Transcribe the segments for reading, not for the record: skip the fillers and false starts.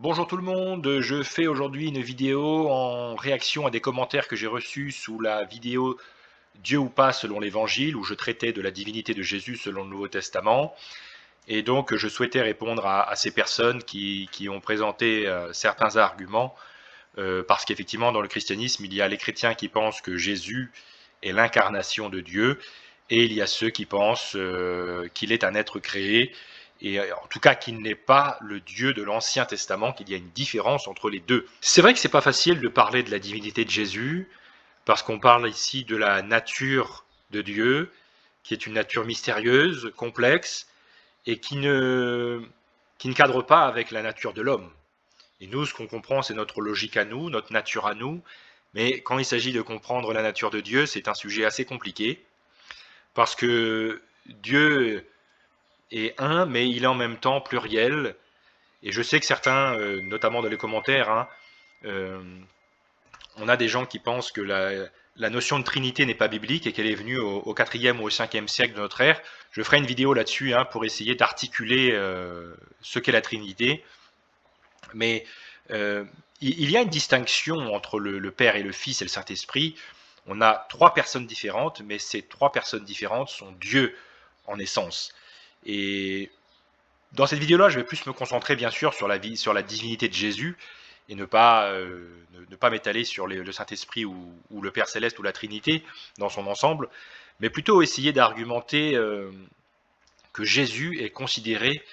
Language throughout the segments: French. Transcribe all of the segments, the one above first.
Bonjour tout le monde, je fais aujourd'hui une vidéo en réaction à des commentaires que j'ai reçus sous la vidéo Dieu ou pas selon l'Évangile, où je traitais de la divinité de Jésus selon le Nouveau Testament. Et donc je souhaitais répondre à ces personnes qui ont présenté certains arguments, parce qu'effectivement dans le christianisme, il y a les chrétiens qui pensent que Jésus est l'incarnation de Dieu, et il y a ceux qui pensent qu'il est un être créé, et en tout cas qu'il n'est pas le Dieu de l'Ancien Testament, qu'il y a une différence entre les deux. C'est vrai que c'est pas facile de parler de la divinité de Jésus, parce qu'on parle ici de la nature de Dieu, qui est une nature mystérieuse, complexe, et qui ne cadre pas avec la nature de l'homme. Et nous, ce qu'on comprend, c'est notre logique à nous, notre nature à nous, mais quand il s'agit de comprendre la nature de Dieu, c'est un sujet assez compliqué, parce que Dieu est un, mais il est en même temps pluriel. Et je sais que certains, notamment dans les commentaires, euh, on a des gens qui pensent que la notion de Trinité n'est pas biblique et qu'elle est venue au 4e ou au 5e siècle de notre ère. Je ferai une vidéo là-dessus pour essayer d'articuler ce qu'est la Trinité. Mais il y a une distinction entre le Père et le Fils et le Saint-Esprit. On a trois personnes différentes, mais ces trois personnes différentes sont Dieu en essence. Et dans cette vidéo-là, je vais plus me concentrer bien sûr sur la divinité de Jésus et ne pas m'étaler sur le Saint-Esprit ou le Père Céleste ou la Trinité dans son ensemble, mais plutôt essayer d'argumenter que Jésus est considéré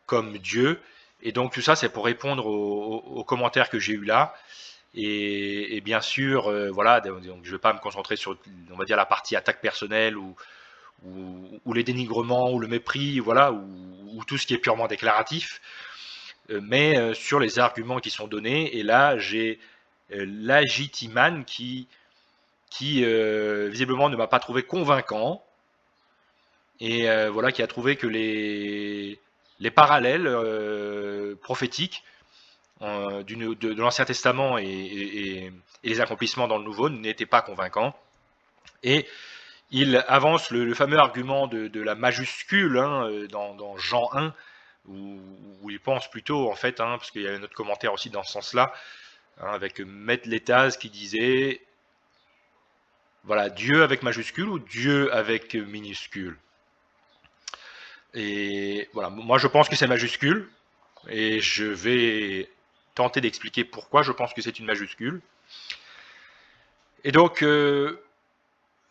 comme Dieu. Et donc tout ça, c'est pour répondre aux commentaires que j'ai eu là. Et bien sûr, voilà, donc je ne vais pas me concentrer sur, on va dire, la partie attaque personnelle ou les dénigrements ou le mépris, voilà, ou tout ce qui est purement déclaratif, mais sur les arguments qui sont donnés. Et là, j'ai Lagitiman qui visiblement ne m'a pas trouvé convaincant et voilà, qui a trouvé que les parallèles prophétiques de l'Ancien Testament et les accomplissements dans le Nouveau n'étaient pas convaincants. Et il avance le fameux argument de la majuscule dans Jean 1, où il pense plutôt, en fait, parce qu'il y a un autre commentaire aussi dans ce sens-là, avec Maître Létaz qui disait, voilà, Dieu avec majuscule ou Dieu avec minuscule. Et voilà, moi je pense que c'est majuscule, et je vais tenter d'expliquer pourquoi je pense que c'est une majuscule. Et donc,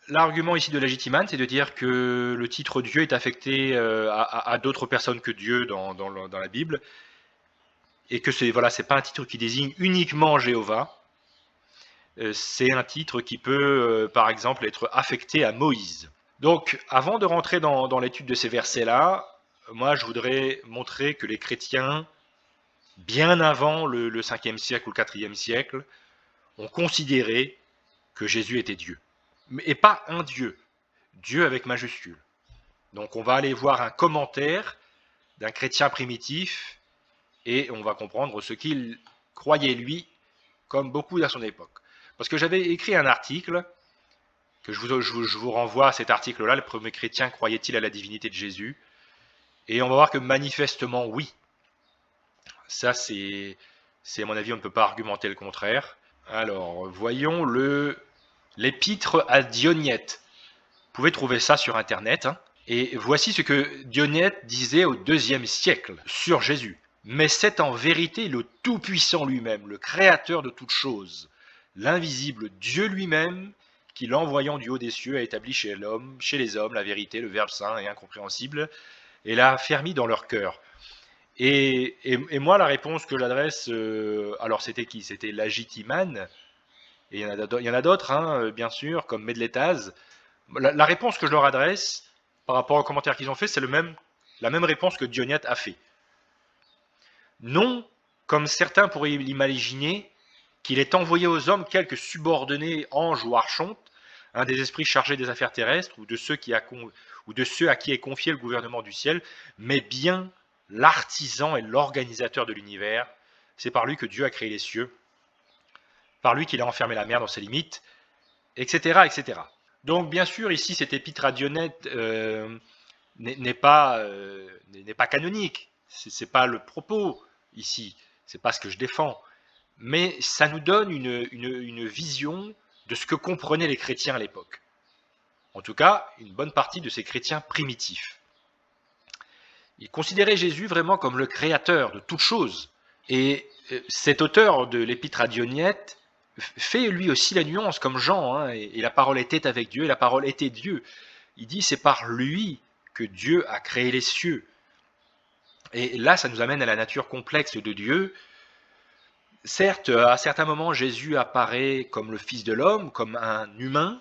l'argument ici de Légitiman, c'est de dire que le titre Dieu est affecté à d'autres personnes que Dieu dans la Bible, et que c'est pas un titre qui désigne uniquement Jéhovah, c'est un titre qui peut, par exemple, être affecté à Moïse. Donc, avant de rentrer dans l'étude de ces versets-là, moi, je voudrais montrer que les chrétiens, bien avant le 5e siècle ou le 4e siècle, ont considéré que Jésus était Dieu. Et pas un Dieu, Dieu avec majuscule. Donc, on va aller voir un commentaire d'un chrétien primitif et on va comprendre ce qu'il croyait lui, comme beaucoup à son époque. Parce que j'avais écrit un article, que je vous renvoie à cet article-là, le premier chrétien croyait-il à la divinité de Jésus? Et on va voir que manifestement, oui. Ça, c'est à mon avis, on ne peut pas argumenter le contraire. Alors, voyons l'épître à Dionyette. Vous pouvez trouver ça sur Internet. Et voici ce que Dionyette disait au IIe siècle sur Jésus. Mais c'est en vérité le Tout-Puissant lui-même, le Créateur de toutes choses, l'invisible Dieu lui-même, qui, l'envoyant du haut des cieux, a établi chez les hommes, la vérité, le Verbe saint et incompréhensible, et l'a affermi dans leur cœur. Et moi, la réponse que j'adresse, alors c'était qui? C'était Lagitiman, et il y en a d'autres, bien sûr, comme Medletaz. La réponse que je leur adresse, par rapport aux commentaires qu'ils ont fait, c'est la même réponse que Dionyate a fait. Non, comme certains pourraient l'imaginer, qu'il est envoyé aux hommes quelques subordonnés anges ou archontes, des esprits chargés des affaires terrestres, ou de ceux à qui est confié le gouvernement du ciel, mais bien l'artisan et l'organisateur de l'univers. C'est par lui que Dieu a créé les cieux, par lui qu'il a enfermé la mer dans ses limites, etc. etc. Donc bien sûr, ici, cet épître à Dionyte n'est pas canonique, c'est pas le propos ici. c'est pas ce que je défends, mais ça nous donne une vision de ce que comprenaient les chrétiens à l'époque. En tout cas, une bonne partie de ces chrétiens primitifs. Ils considéraient Jésus vraiment comme le créateur de toutes choses. Et cet auteur de l'épître à Dionyette fait lui aussi la nuance, comme Jean, hein, et la parole était avec Dieu, et la parole était Dieu. Il dit c'est par lui que Dieu a créé les cieux. Et là, ça nous amène à la nature complexe de Dieu. Certes, à certains moments, Jésus apparaît comme le Fils de l'homme, comme un humain,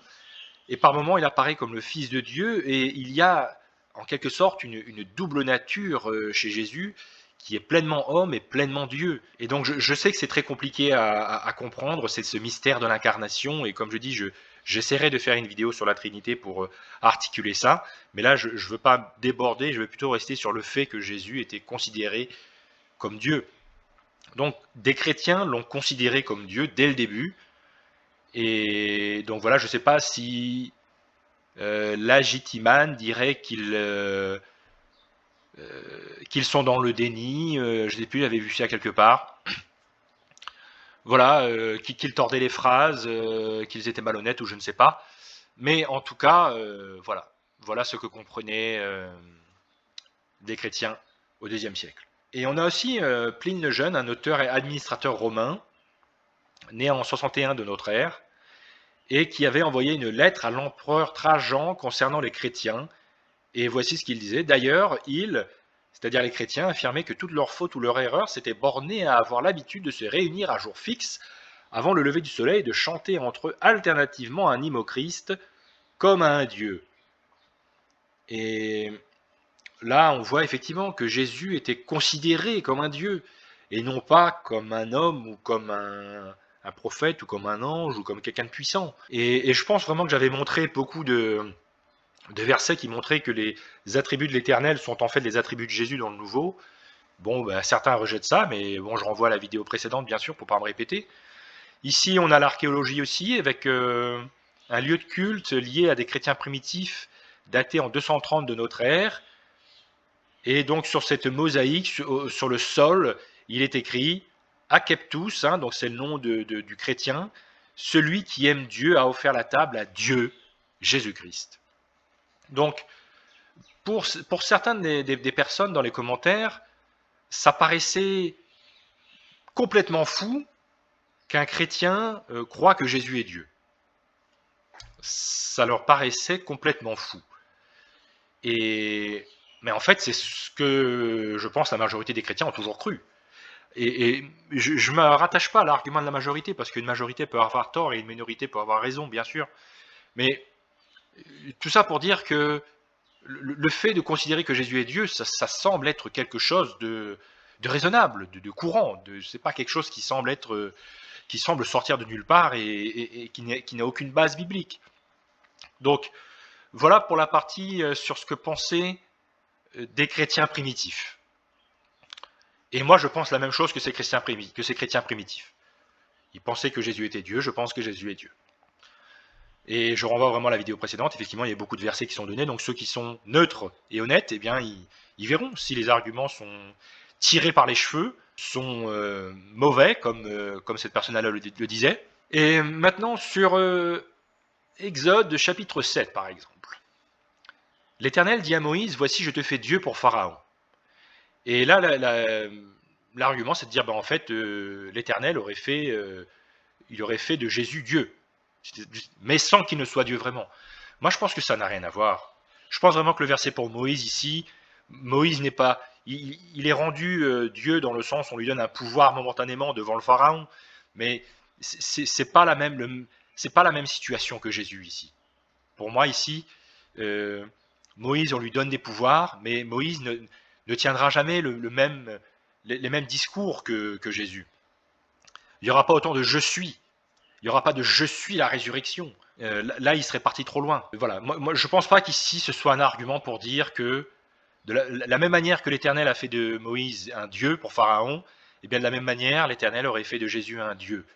et par moments, il apparaît comme le Fils de Dieu, et il y a en quelque sorte une double nature chez Jésus, qui est pleinement homme et pleinement Dieu. Et donc je sais que c'est très compliqué à comprendre, c'est ce mystère de l'incarnation, et comme je dis, j'essaierai de faire une vidéo sur la Trinité pour articuler ça, mais là je ne veux pas déborder, je veux plutôt rester sur le fait que Jésus était considéré comme Dieu. Donc des chrétiens l'ont considéré comme Dieu dès le début, et donc voilà, je ne sais pas si Lagitiman dirait qu'ils sont dans le déni, je ne sais plus, j'avais vu ça quelque part. Voilà, qu'ils tordaient les phrases, qu'ils étaient malhonnêtes ou je ne sais pas. Mais en tout cas, voilà ce que comprenaient des chrétiens au IIe siècle. Et on a aussi Pline le Jeune, un auteur et administrateur romain, né en 61 de notre ère, et qui avait envoyé une lettre à l'empereur Trajan concernant les chrétiens. Et voici ce qu'il disait. D'ailleurs, c'est-à-dire les chrétiens, affirmaient que toute leur faute ou leur erreur s'était bornée à avoir l'habitude de se réunir à jour fixe, avant le lever du soleil, et de chanter entre eux alternativement un hymne au Christ, comme à un Dieu. Et là, on voit effectivement que Jésus était considéré comme un Dieu, et non pas comme un homme ou comme un prophète ou comme un ange ou comme quelqu'un de puissant. Et je pense vraiment que j'avais montré beaucoup de versets qui montraient que les attributs de l'Éternel sont en fait les attributs de Jésus dans le Nouveau. Bon, certains rejettent ça, mais bon, je renvoie à la vidéo précédente, bien sûr, pour ne pas me répéter. Ici, on a l'archéologie aussi, avec un lieu de culte lié à des chrétiens primitifs datés en 230 de notre ère. Et donc, sur cette mosaïque, sur le sol, il est écrit Akeptus, hein, donc c'est le nom du chrétien, celui qui aime Dieu a offert la table à Dieu, Jésus-Christ. Donc, pour certaines des personnes dans les commentaires, ça paraissait complètement fou qu'un chrétien croit que Jésus est Dieu. Ça leur paraissait complètement fou. Mais en fait, c'est ce que je pense la majorité des chrétiens ont toujours cru. Et je ne me rattache pas à l'argument de la majorité, parce qu'une majorité peut avoir tort et une minorité peut avoir raison, bien sûr. Mais tout ça pour dire que le fait de considérer que Jésus est Dieu, ça semble être quelque chose de raisonnable, de courant. C'est pas quelque chose qui semble sortir de nulle part et qui n'a aucune base biblique. Donc, voilà pour la partie sur ce que pensaient des chrétiens primitifs. Et moi, je pense la même chose que ces chrétiens primitifs. Ils pensaient que Jésus était Dieu, je pense que Jésus est Dieu. Et je renvoie vraiment à la vidéo précédente, effectivement, il y a beaucoup de versets qui sont donnés, donc ceux qui sont neutres et honnêtes, eh bien, ils verront si les arguments sont tirés par les cheveux, sont mauvais, comme cette personne-là le disait. Et maintenant, sur Exode chapitre 7, par exemple. L'Éternel dit à Moïse, « Voici, je te fais Dieu pour Pharaon. » Et là, l'argument, c'est de dire, en fait, l'Éternel aurait fait de Jésus Dieu, mais sans qu'il ne soit Dieu vraiment. Moi, je pense que ça n'a rien à voir. Je pense vraiment que le verset pour Moïse ici, Moïse n'est pas... Il est rendu Dieu dans le sens où on lui donne un pouvoir momentanément devant le Pharaon, mais c'est pas la même situation que Jésus ici. Pour moi, ici, Moïse, on lui donne des pouvoirs, mais Moïse ne tiendra jamais les mêmes discours que Jésus. Il n'y aura pas autant de « je suis ». Il n'y aura pas de « je suis la résurrection ». Là, il serait parti trop loin. Voilà. Moi, je ne pense pas qu'ici, ce soit un argument pour dire que, de la même manière que l'Éternel a fait de Moïse un Dieu pour Pharaon, et bien de la même manière, l'Éternel aurait fait de Jésus un Dieu.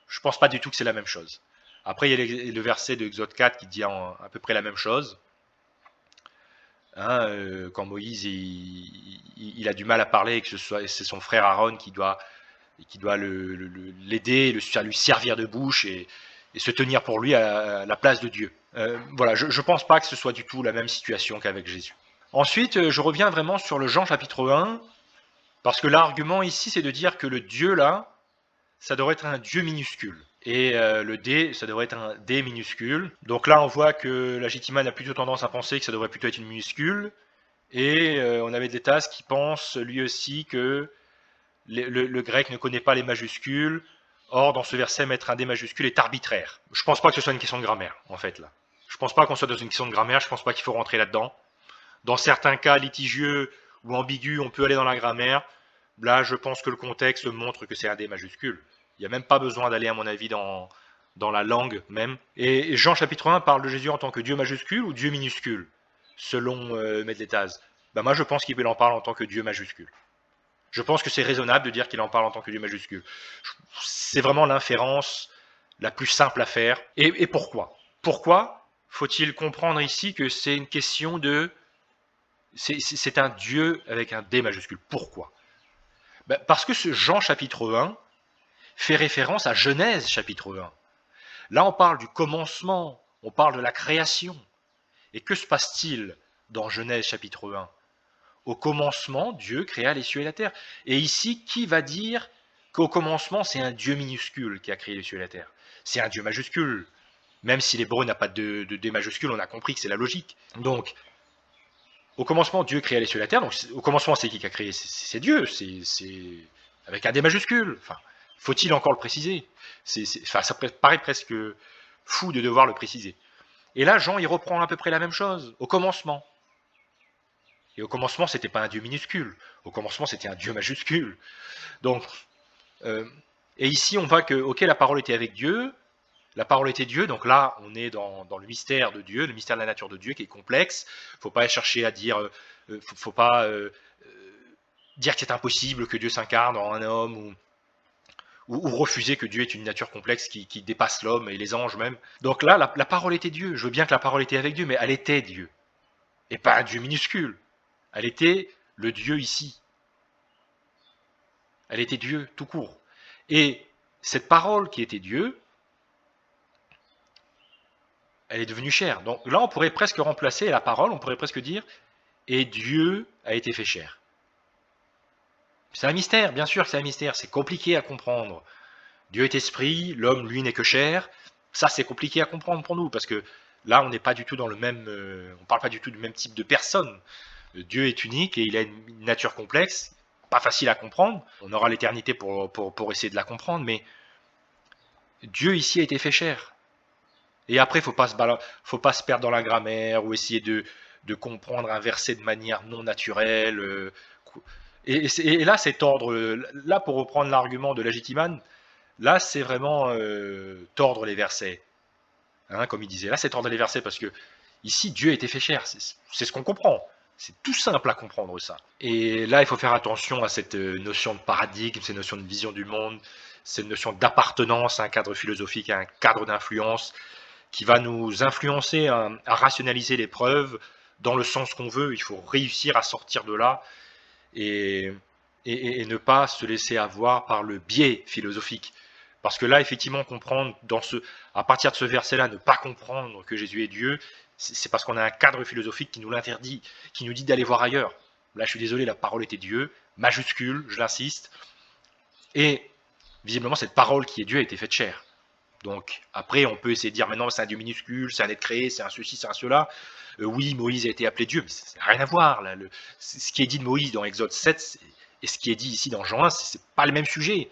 Je ne pense pas du tout que c'est la même chose. Après, il y a le verset de Exode 4 qui dit à peu près la même chose. Quand Moïse il a du mal à parler et que c'est son frère Aaron qui doit et qui doit l'aider, à lui servir de bouche et se tenir pour lui à la place de Dieu. Voilà, je ne pense pas que ce soit du tout la même situation qu'avec Jésus. Ensuite, je reviens vraiment sur le Jean chapitre 1, parce que l'argument ici, c'est de dire que le Dieu là, ça devrait être un Dieu minuscule. Et le D, ça devrait être un D minuscule. Donc là, on voit que la Gittiman a plutôt tendance à penser que ça devrait plutôt être une minuscule. Et on avait Détas qui pense lui aussi que le grec ne connaît pas les majuscules. Or, dans ce verset, mettre un D majuscule est arbitraire. Je pense pas que ce soit une question de grammaire, en fait, là. Je pense pas qu'on soit dans une question de grammaire, je pense pas qu'il faut rentrer là-dedans. Dans certains cas litigieux ou ambigus, on peut aller dans la grammaire. Là, je pense que le contexte montre que c'est un D majuscule. Il n'y a même pas besoin d'aller, à mon avis, dans la langue même. Et Jean chapitre 1 parle de Jésus en tant que Dieu majuscule ou Dieu minuscule, selon Medletaz. Ben moi, je pense qu'il en parle en tant que Dieu majuscule. Je pense que c'est raisonnable de dire qu'il en parle en tant que Dieu majuscule. C'est vraiment l'inférence la plus simple à faire. Et pourquoi ? Pourquoi faut-il comprendre ici que c'est une question de... C'est un Dieu avec un D majuscule. Pourquoi ? Ben parce que ce Jean chapitre 1 fait référence à Genèse chapitre 1. Là, on parle du commencement, on parle de la création. Et que se passe-t-il dans Genèse chapitre 1 ? Au commencement, Dieu créa les cieux et la terre. Et ici, qui va dire qu'au commencement, c'est un Dieu minuscule qui a créé les cieux et la terre ? C'est un Dieu majuscule. Même si l'hébreu n'a pas de D majuscule, on a compris que c'est la logique. Donc, au commencement, Dieu créa les cieux et la terre. Donc, au commencement, c'est qui a créé ? C'est Dieu. C'est avec un D majuscule. Enfin, faut-il encore le préciser ? Enfin, ça paraît presque fou de devoir le préciser. Et là, Jean, il reprend à peu près la même chose. Au commencement. Et au commencement, c'était pas un Dieu minuscule. Au commencement, c'était un Dieu majuscule. Donc, et ici, on voit que, ok, la parole était avec Dieu. La parole était Dieu. Donc là, on est dans le mystère de Dieu, le mystère de la nature de Dieu qui est complexe. Faut pas chercher à dire, faut pas dire que c'est impossible que Dieu s'incarne en un homme ou refuser que Dieu est une nature complexe qui dépasse l'homme et les anges même. Donc là, la parole était Dieu. Je veux bien que la parole était avec Dieu, mais elle était Dieu. Et pas un Dieu minuscule. Elle était le Dieu ici. Elle était Dieu tout court. Et cette parole qui était Dieu, elle est devenue chair. Donc là, on pourrait presque remplacer la parole, on pourrait presque dire « et Dieu a été fait chair ». C'est un mystère, bien sûr que c'est un mystère, c'est compliqué à comprendre. Dieu est esprit, l'homme, lui, n'est que chair. Ça, c'est compliqué à comprendre pour nous, parce que là, on n'est pas du tout dans le même... on ne parle pas du tout du même type de personne. Dieu est unique et il a une nature complexe, pas facile à comprendre. On aura l'éternité pour essayer de la comprendre, mais Dieu ici a été fait chair. Et après, il ne faut pas se perdre dans la grammaire ou essayer de comprendre un verset de manière non naturelle. Et là, cet ordre, là, pour reprendre l'argument de la Gittiman, là, c'est vraiment tordre les versets. Hein, comme il disait. Là, c'est tordre les versets parce que ici, Dieu a été fait chair. C'est ce qu'on comprend. C'est tout simple à comprendre ça. Et là, il faut faire attention à cette notion de paradigme, cette notion de vision du monde, cette notion d'appartenance à un cadre philosophique, à un cadre d'influence qui va nous influencer à rationaliser les preuves dans le sens qu'on veut. Il faut réussir à sortir de là et ne pas se laisser avoir par le biais philosophique. Parce que là, effectivement, comprendre à partir de ce verset-là, ne pas comprendre que Jésus est Dieu, c'est parce qu'on a un cadre philosophique qui nous l'interdit, qui nous dit d'aller voir ailleurs. Là, je suis désolé, la parole était Dieu, majuscule, je l'insiste. Et visiblement, cette parole qui est Dieu a été faite chair. Donc, après, on peut essayer de dire, mais non, c'est un Dieu minuscule, c'est un être créé, c'est un ceci, c'est un cela. Oui, Moïse a été appelé Dieu, mais ça n'a rien à voir. Là. Ce qui est dit de Moïse dans Exode 7 et ce qui est dit ici dans Jean 1, c'est pas le même sujet.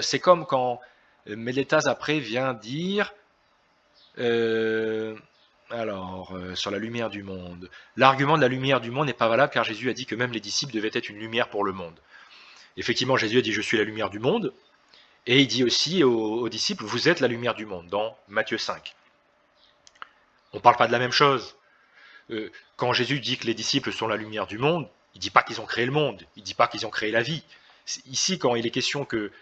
C'est comme quand Mélétaz après vient dire sur la lumière du monde. L'argument de la lumière du monde n'est pas valable car Jésus a dit que même les disciples devaient être une lumière pour le monde. Effectivement, Jésus a dit « Je suis la lumière du monde ». Et il dit aussi aux disciples « Vous êtes la lumière du monde » dans Matthieu 5. On ne parle pas de la même chose. Quand Jésus dit que les disciples sont la lumière du monde, il ne dit pas qu'ils ont créé le monde, il ne dit pas qu'ils ont créé la vie. Ici, quand il est question que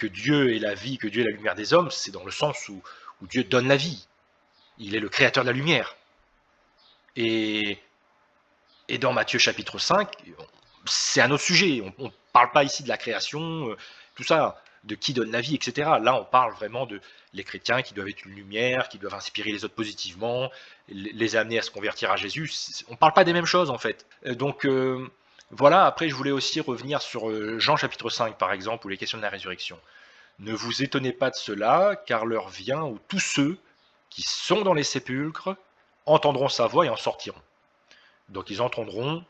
Dieu est la vie, que Dieu est la lumière des hommes, c'est dans le sens où Dieu donne la vie. Il est le créateur de la lumière. Et dans Matthieu chapitre 5, c'est un autre sujet. On parle pas ici de la création, tout ça, de qui donne la vie, etc. Là, on parle vraiment de les chrétiens qui doivent être une lumière, qui doivent inspirer les autres positivement, les amener à se convertir à Jésus. On parle pas des mêmes choses, en fait. Donc, voilà, après, je voulais aussi revenir sur Jean chapitre 5, par exemple, ou les questions de la résurrection. Ne vous étonnez pas de cela, car l'heure vient où tous ceux qui sont dans les sépulcres entendront sa voix et en sortiront. Donc ils entendront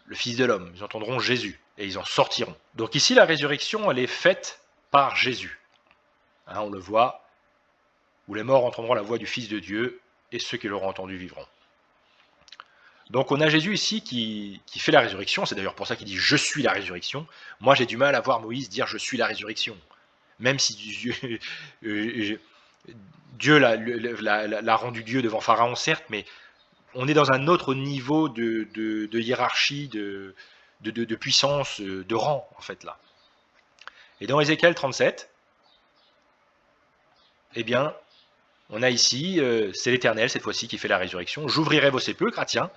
le Fils de l'homme, ils entendront Jésus, et ils en sortiront. Donc ici, la résurrection, elle est faite par Jésus. Hein, on le voit, où les morts entendront la voix du Fils de Dieu, et ceux qui l'auront entendu vivront. Donc on a Jésus ici qui fait la résurrection, c'est d'ailleurs pour ça qu'il dit « je suis la résurrection ». Moi j'ai du mal à voir Moïse dire « je suis la résurrection ». Même si Dieu l'a rendu Dieu devant Pharaon, certes, mais on est dans un autre niveau de hiérarchie, de puissance, de rang, en fait, là. Et dans Ézéchiel 37, eh bien, on a ici, c'est l'Éternel, cette fois-ci, qui fait la résurrection. J'ouvrirai vos sépulcres, ah tiens.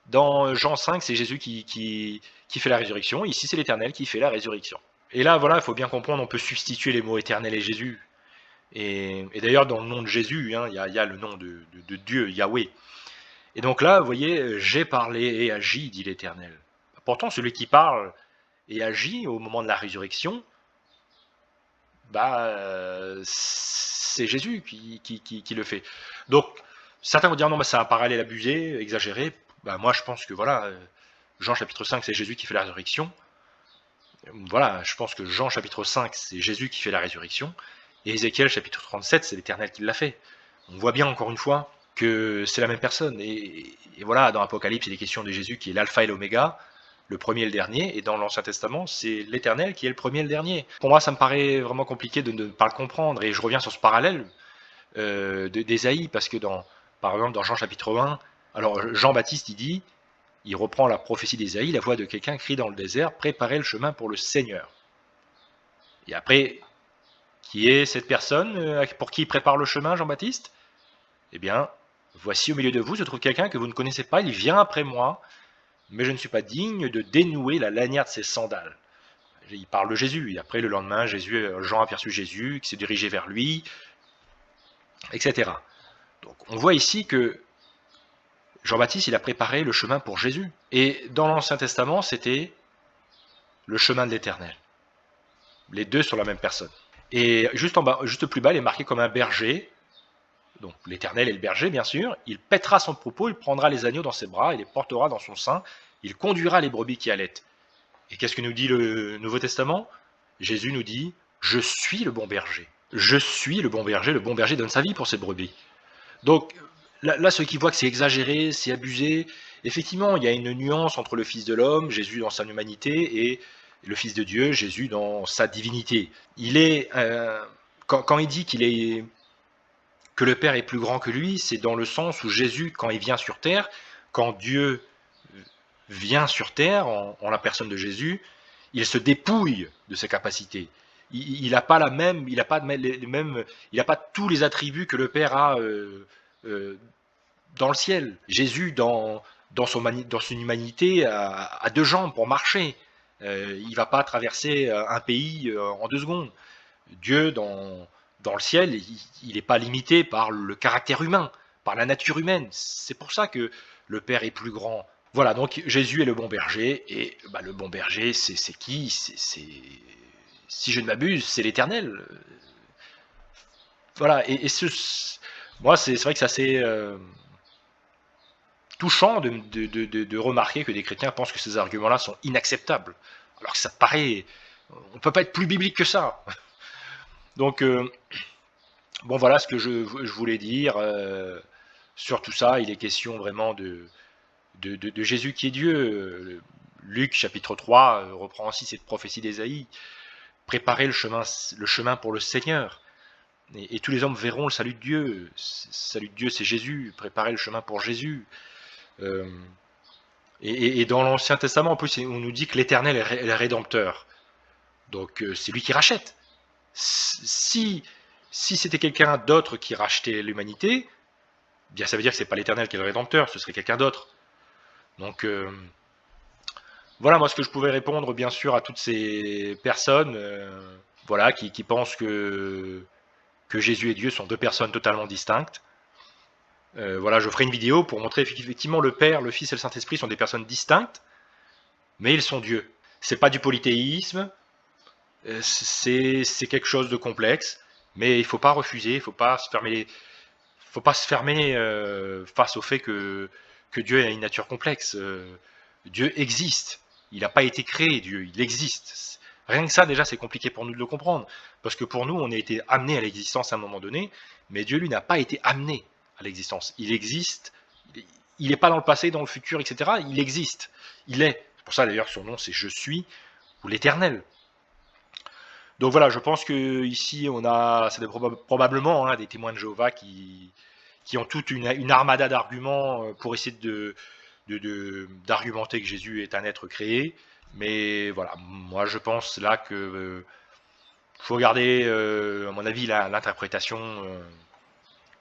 Dans Jean 5, c'est Jésus qui fait la résurrection. Ici, c'est l'Éternel qui fait la résurrection. Et là, voilà, il faut bien comprendre, on peut substituer les mots éternel et Jésus. Et d'ailleurs, dans le nom de Jésus, hein, il y a le nom de Dieu, Yahweh. Et donc là, vous voyez, j'ai parlé et agi, dit l'Éternel. Pourtant, celui qui parle et agit au moment de la résurrection, c'est Jésus qui le fait. Donc, certains vont dire, non, c'est un parallèle abusé, exagéré. Moi, je pense que voilà, Jean chapitre 5, c'est Jésus qui fait la résurrection. Voilà, je pense que Jean chapitre 5, c'est Jésus qui fait la résurrection. Et Ézéchiel chapitre 37, c'est l'Éternel qui l'a fait. On voit bien, encore une fois, que c'est la même personne. Et voilà, dans l'Apocalypse, il est question de Jésus qui est l'alpha et l'oméga, le premier et le dernier, et dans l'Ancien Testament, c'est l'Éternel qui est le premier et le dernier. Pour moi, ça me paraît vraiment compliqué de ne pas le comprendre, et je reviens sur ce parallèle d'Ésaïe, parce que par exemple, dans Jean chapitre 1, alors Jean-Baptiste, il reprend la prophétie d'Ésaïe, la voix de quelqu'un crie dans le désert, préparez le chemin pour le Seigneur. Et après, qui est cette personne pour qui il prépare le chemin, Jean-Baptiste? Eh bien, voici au milieu de vous se trouve quelqu'un que vous ne connaissez pas, il vient après moi, mais je ne suis pas digne de dénouer la lanière de ses sandales. Il parle de Jésus, et après le lendemain, Jean aperçut Jésus, qui s'est dirigé vers lui, etc. Donc on voit ici que Jean-Baptiste, il a préparé le chemin pour Jésus. Et dans l'Ancien Testament, c'était le chemin de l'Éternel. Les deux sur la même personne. Et juste en bas, juste plus bas, il est marqué comme un berger. Donc l'Éternel est le berger, bien sûr. Il pètera son troupeau, il prendra les agneaux dans ses bras, il les portera dans son sein, il conduira les brebis qui allaitent. Et qu'est-ce que nous dit le Nouveau Testament? Jésus nous dit « Je suis le bon berger ». Je suis le bon berger donne sa vie pour ses brebis. Donc là, ceux qui voient que c'est exagéré, c'est abusé, effectivement, il y a une nuance entre le Fils de l'homme, Jésus dans sa humanité, et le Fils de Dieu, Jésus dans sa divinité. Il est, quand il dit que le Père est plus grand que lui, c'est dans le sens où Jésus, quand il vient sur terre, quand Dieu vient sur terre, en la personne de Jésus, il se dépouille de ses capacités. Il n'a pas tous les attributs que le Père a dans le ciel. Jésus, dans son humanité, a deux jambes pour marcher. Il ne va pas traverser un pays en 2 secondes. Dieu, dans le ciel, il n'est pas limité par le caractère humain, par la nature humaine. C'est pour ça que le Père est plus grand. Voilà, donc Jésus est le bon berger, et le bon berger, c'est qui? Si je ne m'abuse, c'est l'Éternel. Voilà, moi, c'est vrai que c'est assez touchant de remarquer que des chrétiens pensent que ces arguments-là sont inacceptables. Alors que ça paraît... On ne peut pas être plus biblique que ça. Donc, bon, voilà ce que je voulais dire. Sur tout ça, il est question vraiment de Jésus qui est Dieu. Luc, chapitre 3, reprend aussi cette prophétie d'Ésaïe. Préparez le chemin pour le Seigneur. Et tous les hommes verront le salut de Dieu. Le salut de Dieu, c'est Jésus. Préparez le chemin pour Jésus. Et dans l'Ancien Testament, en plus, on nous dit que l'Éternel est le Rédempteur. Donc, c'est lui qui rachète. Si c'était quelqu'un d'autre qui rachetait l'humanité, bien ça veut dire que c'est pas l'Éternel qui est le Rédempteur, ce serait quelqu'un d'autre. Donc Voilà, moi, ce que je pouvais répondre, bien sûr, à toutes ces personnes voilà, qui pensent que Jésus et Dieu sont deux personnes totalement distinctes. Voilà, je ferai une vidéo pour montrer effectivement le Père, le Fils et le Saint-Esprit sont des personnes distinctes, mais ils sont Dieu. C'est pas du polythéisme, c'est quelque chose de complexe, mais il faut pas refuser, il faut pas se fermer, faut pas se fermer face au fait que Dieu a une nature complexe. Dieu existe, il n'a pas été créé, Dieu, il existe. Rien que ça, déjà, c'est compliqué pour nous de le comprendre, parce que pour nous, on a été amené à l'existence à un moment donné, mais Dieu, lui, n'a pas été amené à l'existence. Il existe, il n'est pas dans le passé, dans le futur, etc. Il existe, il est. C'est pour ça, d'ailleurs, son nom, c'est Je suis, ou l'Éternel. Donc voilà, je pense que ici on a, c'est probablement hein, des témoins de Jéhovah qui ont toute une armada d'arguments pour essayer d'argumenter que Jésus est un être créé. Mais voilà, moi je pense là que faut garder, à mon avis, l'interprétation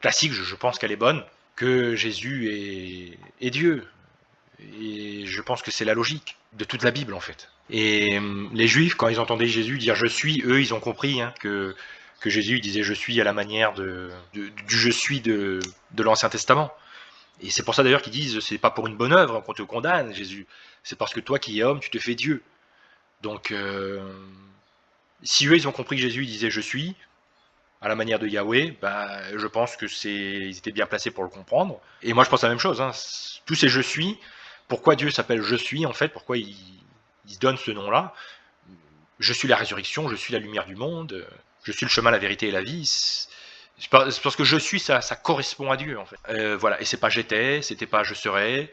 classique. Je pense qu'elle est bonne, que Jésus est Dieu. Et je pense que c'est la logique de toute la Bible en fait. Et les Juifs, quand ils entendaient Jésus dire je suis, eux, ils ont compris hein, que Jésus disait je suis à la manière du je suis de l'Ancien Testament. Et c'est pour ça d'ailleurs qu'ils disent c'est pas pour une bonne œuvre qu'on te condamne, Jésus. C'est parce que toi qui es homme, tu te fais Dieu. Donc, si eux, ils ont compris que Jésus disait je suis, à la manière de Yahweh, bah, je pense que ils étaient bien placés pour le comprendre. Et moi, je pense la même chose. Hein. Tous ces je suis, pourquoi Dieu s'appelle je suis en fait, pourquoi il se donne ce nom-là. Je suis la résurrection, je suis la lumière du monde, je suis le chemin, la vérité et la vie. C'est parce que je suis, ça correspond à Dieu en fait. Voilà, et c'est pas j'étais, c'était pas je serai,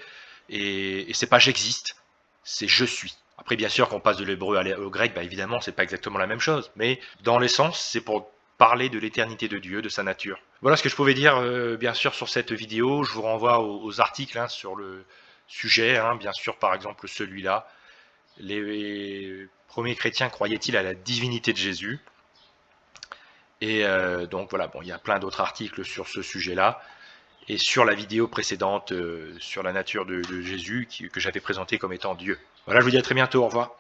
et c'est pas j'existe, c'est je suis. Après, bien sûr, quand on passe de l'hébreu au grec, bah, évidemment, c'est pas exactement la même chose, mais dans l'essence, c'est pour parler de l'éternité de Dieu, de sa nature. Voilà ce que je pouvais dire, bien sûr, sur cette vidéo. Je vous renvoie aux articles hein, sur le sujet, hein, bien sûr, par exemple celui-là. Les premiers chrétiens croyaient-ils à la divinité de Jésus? Et donc voilà, bon, il y a plein d'autres articles sur ce sujet-là. Et sur la vidéo précédente sur la nature de Jésus que j'avais présenté comme étant Dieu. Voilà, je vous dis à très bientôt, au revoir.